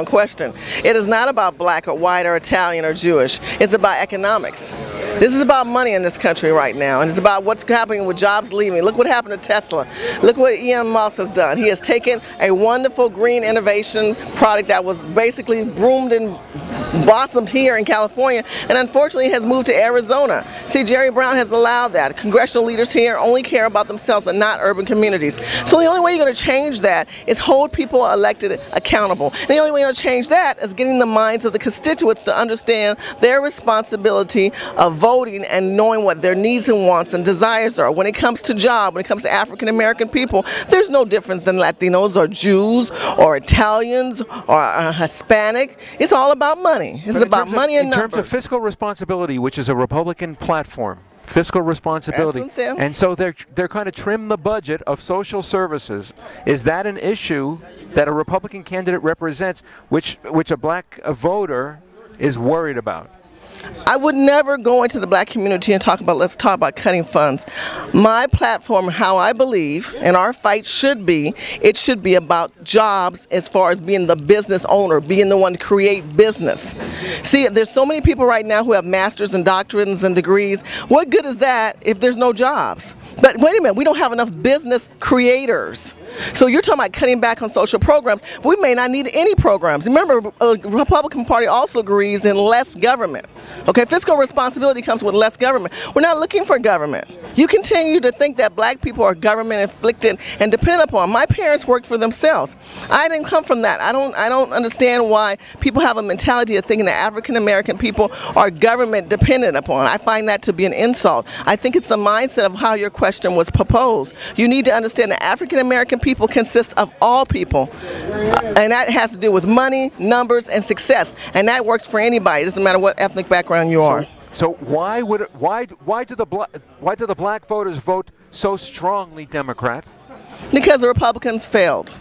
Question. It is not about black or white or Italian or Jewish. It's about economics. This is about money in this country right now, and it's about what's happening with jobs leaving. Look what happened to Tesla. Look what Elon Musk has done. He has taken a wonderful green innovation product that was basically bloomed and blossomed here in California, and unfortunately has moved to Arizona. See, Jerry Brown has allowed that. Congressional leaders here only care about themselves and not urban communities. So the only way you're going to change that is hold people elected accountable. And the only way you're going to change that is getting the minds of the constituents to understand their responsibility of voting and knowing what their needs and wants and desires are. When it comes to job, when it comes to African American people, there's no difference than Latinos or Jews or Italians or Hispanic. It's all about money. It's about money and numbers. In terms of fiscal responsibility, which is a Republican platform, fiscal responsibility, and so they're kind of trim the budget of social services. Is that an issue that a Republican candidate represents, which a black voter is worried about? I would never go into the black community and let's talk about cutting funds. My platform, how I believe, and our fight should be, it should be about jobs as far as being the business owner, being the one to create business. See, there's so many people right now who have masters and doctorates and degrees. What good is that if there's no jobs? But wait a minute, we don't have enough business creators. So you're talking about cutting back on social programs. We may not need any programs. Remember, the Republican Party also agrees in less government. Okay, fiscal responsibility comes with less government. We're not looking for government. You continue to think that black people are government inflicted and dependent upon. My parents worked for themselves. I didn't come from that. I don't understand why people have a mentality of thinking that African American people are government dependent upon. I find that to be an insult. I think it's the mindset of how your question was proposed. You need to understand that African American people consist of all people, and that has to do with money, numbers, and success, and that works for anybody. It doesn't matter what ethnic background you are. So why do the black voters vote so strongly Democrat? Because the Republicans failed.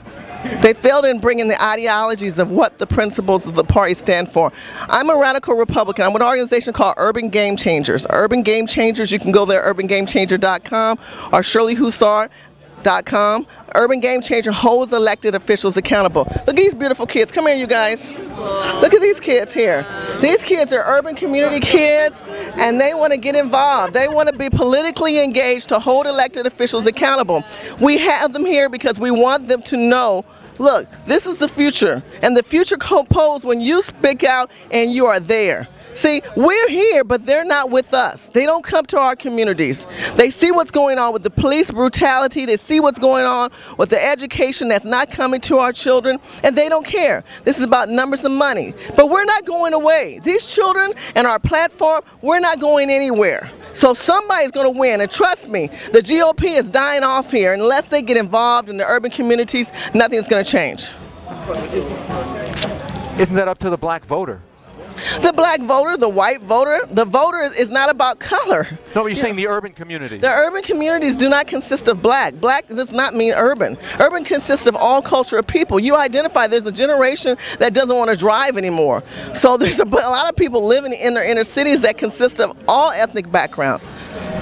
They failed in bringing the ideologies of what the principles of the party stand for. I'm a radical Republican. I'm with an organization called Urban Game Changers. Urban Game Changers, you can go there, urbangamechanger.com or shirleyhusar.com. Urban Game Changer holds elected officials accountable. Look at these beautiful kids. Come here, you guys. Look at these kids here. These kids are urban community kids, and they want to get involved. They want to be politically engaged to hold elected officials accountable. We have them here because we want them to know, look, this is the future, and the future composed when you speak out and you are there. See, we're here, but they're not with us. They don't come to our communities. They see what's going on with the police brutality. They see what's going on with the education that's not coming to our children, and they don't care. This is about numbers and money. But we're not going away. These children and our platform, we're not going anywhere. So somebody's going to win, and trust me, the GOP is dying off here. Unless they get involved in the urban communities, nothing's going to change. Isn't that up to the black voter? The black voter, the white voter, the voter is not about color. No, but you're saying the urban community. The urban communities do not consist of black. Black does not mean urban. Urban consists of all culture of people. You identify there's a generation that doesn't want to drive anymore. So there's a lot of people living in their inner cities that consist of all ethnic background.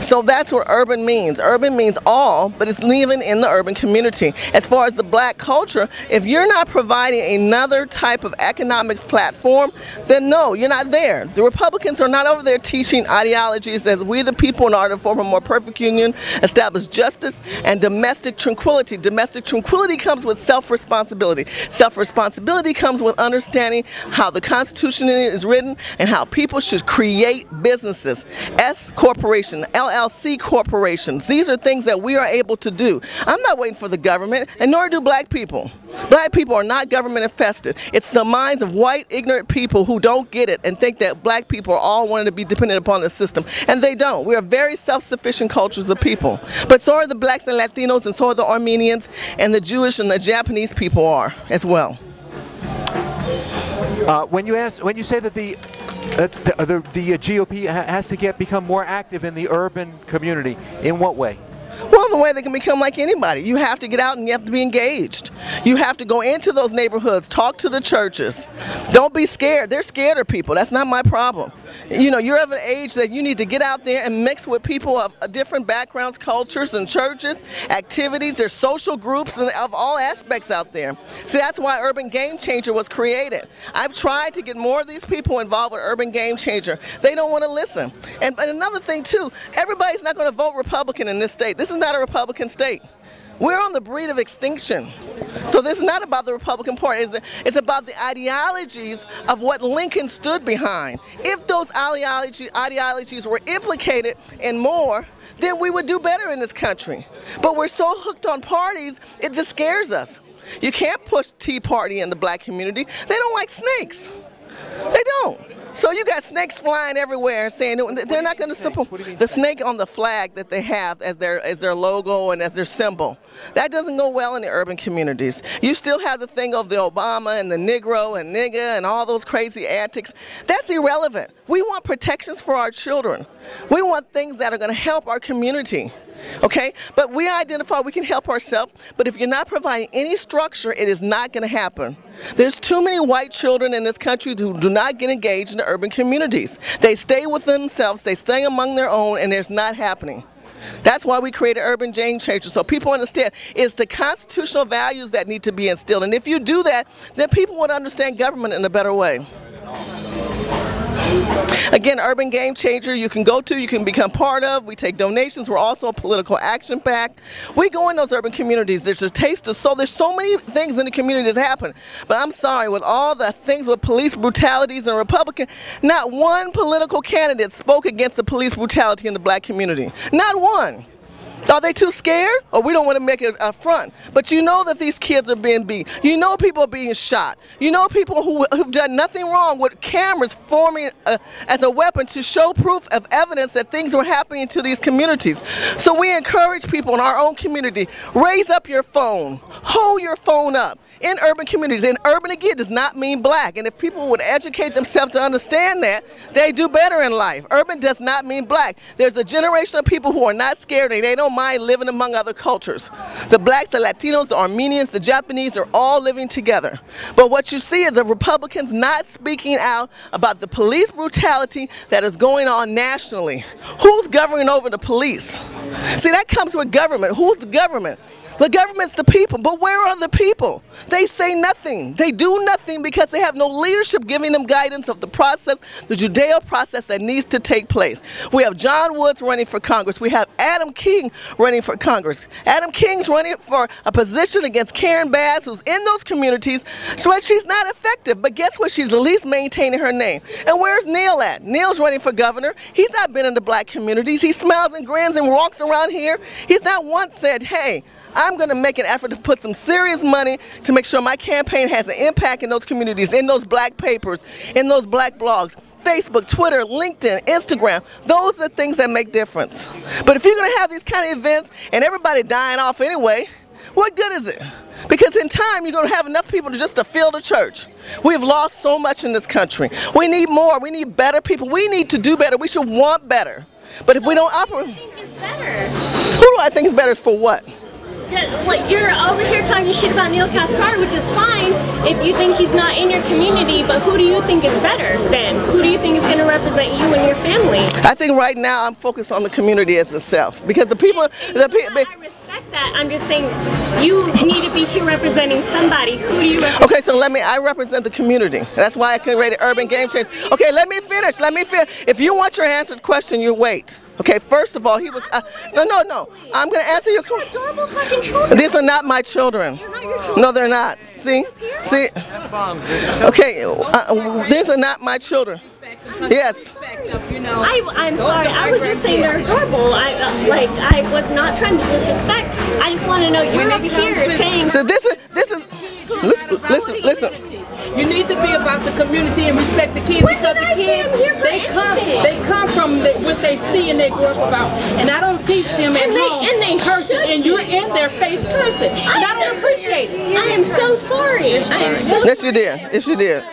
So that's what urban means. Urban means all, but it's living in the urban community. As far as the black culture, if you're not providing another type of economic platform, then no, you're not there. The Republicans are not over there teaching ideologies as we the people, in order to form a more perfect union, establish justice and domestic tranquility. Domestic tranquility comes with self-responsibility. Self-responsibility comes with understanding how the Constitution is written and how people should create businesses. S corporation, LLC corporations. These are things that we are able to do. I'm not waiting for the government, and nor do black people. Black people are not government infested. It's the minds of white, ignorant people who don't get it and think that black people are all wanting to be dependent upon the system. And they don't. We are very self-sufficient cultures of people. But so are the blacks and Latinos, and so are the Armenians, and the Jewish and the Japanese people are as well. When you say that the GOP has to become more active in the urban community, in what way? Well, the way they can become like anybody. You have to get out and you have to be engaged. You have to go into those neighborhoods, talk to the churches. Don't be scared. They're scared of people. That's not my problem. You know, you're of an age that you need to get out there and mix with people of different backgrounds, cultures, and churches, activities. There's social groups and of all aspects out there. See, that's why Urban Game Changer was created. I've tried to get more of these people involved with Urban Game Changer. They don't want to listen. And another thing too, everybody's not going to vote Republican in this state. This is not a Republican state. We're on the brink of extinction. So this is not about the Republican Party. It's about the ideologies of what Lincoln stood behind. If those ideologies were implicated in more, then we would do better in this country. But we're so hooked on parties, it just scares us. You can't push Tea Party in the black community. They don't like snakes. They don't. So you got snakes flying everywhere saying they're not going to support the snake on the flag that they have as their logo and as their symbol. That doesn't go well in the urban communities. You still have the thing of the Obama and the Negro and nigga and all those crazy antics. That's irrelevant. We want protections for our children. We want things that are going to help our community. Okay, but we identify we can help ourselves, but if you're not providing any structure, it is not going to happen. There's too many white children in this country who do not get engaged in the urban communities. They stay with themselves, they stay among their own, and it's not happening. That's why we created Urban Game Changer, so people understand it's the constitutional values that need to be instilled, and if you do that, then people would understand government in a better way. Again, Urban Game Changer, you can go to, you can become part of. We take donations. We're also a political action PAC. We go in those urban communities. There's a taste of soul. There's so many things in the community that happen. But I'm sorry, with all the things with police brutalities and Republican, not one political candidate spoke against the police brutality in the black community. Not one. Are they too scared? Or we don't want to make it a front. But you know that these kids are being beat. You know people are being shot. You know people who've done nothing wrong with cameras forming as a weapon to show proof of evidence that things were happening to these communities. So we encourage people in our own community, raise up your phone. Hold your phone up. In urban communities, and urban again does not mean black, and if people would educate themselves to understand that, they do better in life. Urban does not mean black. There's a generation of people who are not scared and they don't mind living among other cultures. The blacks, the Latinos, the Armenians, the Japanese are all living together. But what you see is the Republicans not speaking out about the police brutality that is going on nationally. Who's governing over the police? See, that comes with government. Who's the government? The government's the people, but where are the people? They say nothing. They do nothing because they have no leadership giving them guidance of the process, the Judeo process that needs to take place. We have John Woods running for Congress. We have Adam King running for Congress. Adam King's running for a position against Karen Bass, who's in those communities, so she's not effective. But guess what? She's at least maintaining her name. And where's Neil at? Neil's running for governor. He's not been in the black communities. He smiles and grins and walks around here. He's not once said, hey, I'm going to make an effort to put some serious money to make sure my campaign has an impact in those communities, in those black papers, in those black blogs, Facebook, Twitter, LinkedIn, Instagram. Those are the things that make difference. But if you're going to have these kind of events and everybody dying off anyway, what good is it? Because in time, you're going to have enough people to fill the church. We've lost so much in this country. We need more. We need better people. We need to do better. We should want better. But if we don't operate... Who do you think is better? Who do I think is better is for what? Like, you're over here talking shit about Neil Castrati, which is fine if you think he's not in your community, but who do you think is better then? Who do you think is going to represent you and your family? I think right now I'm focused on the community as itself, because the people... I respect that. I'm just saying you need to be here representing somebody. Who do you represent? Okay, so I represent the community. That's why I created Urban Game Changer. Okay, let me finish. If you want your answered question, you wait. Okay, first of all, he was... No. I'm going to answer your question. Adorable fucking children. These are not my children. They're not your children. No, they're not. See? Okay, these are not my children. Yes. I'm sorry. I was just saying they're adorable. I was not trying to disrespect. I just want to know you're over here saying... So this is... Listen. You need to be about the community and respect the kids, because the kids, they come from what they see and they grow up about. And I don't teach them at home cursing, and you're in their face cursing. And I don't appreciate it. I am so sorry. Yes, you did. Yes, you did.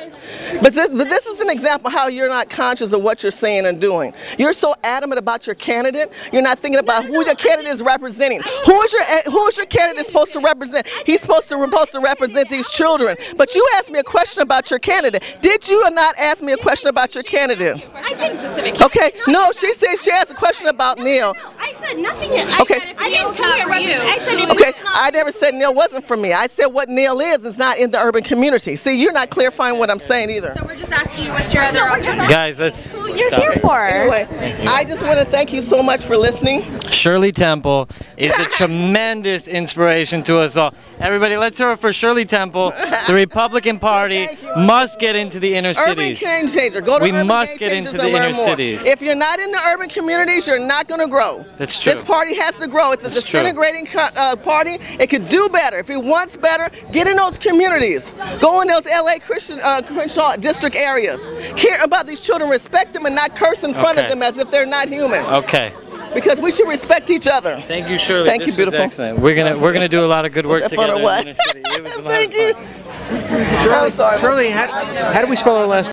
But this is an example of how you're not conscious of what you're saying and doing. You're so adamant about your candidate, you're not thinking about who your candidate is representing. Who is your candidate supposed to represent? He's supposed to represent these children. But you asked me a question about your candidate. Did you or not ask me a question about your candidate? I I didn't specific. Okay, no, she said she has a question about Neil. I said nothing. Okay. I didn't say it for you. I said okay, I never said Neil wasn't for me. I said what Neil is not in the urban community. See, you're not clarifying what I'm saying either. So we're just asking you what's your other option. Guys, let's Who you're here for. Anyway, I just want to thank you so much for listening. Shirley Temple is a tremendous inspiration to us all. Everybody, let's hear it for Shirley Temple. The Republican Party must get into the inner cities. Urban Game Changer. Go to we Urban must Game get Changers into the inner cities. If you're not in the urban communities, you're not going to grow. That's true. This party has to grow. It's a disintegrating party. It could do better. If it wants better, get in those communities. Go in those LA Crenshaw district areas. Care about these children. Respect them and not curse in front of them as if they're not human. Okay. Because we should respect each other. Thank you, Shirley. Thank you, beautiful. Excellent. We're gonna do a lot of good work together. Fun or what? In the city. It was a lot Thank of fun. you. Shirley, how do we spell our last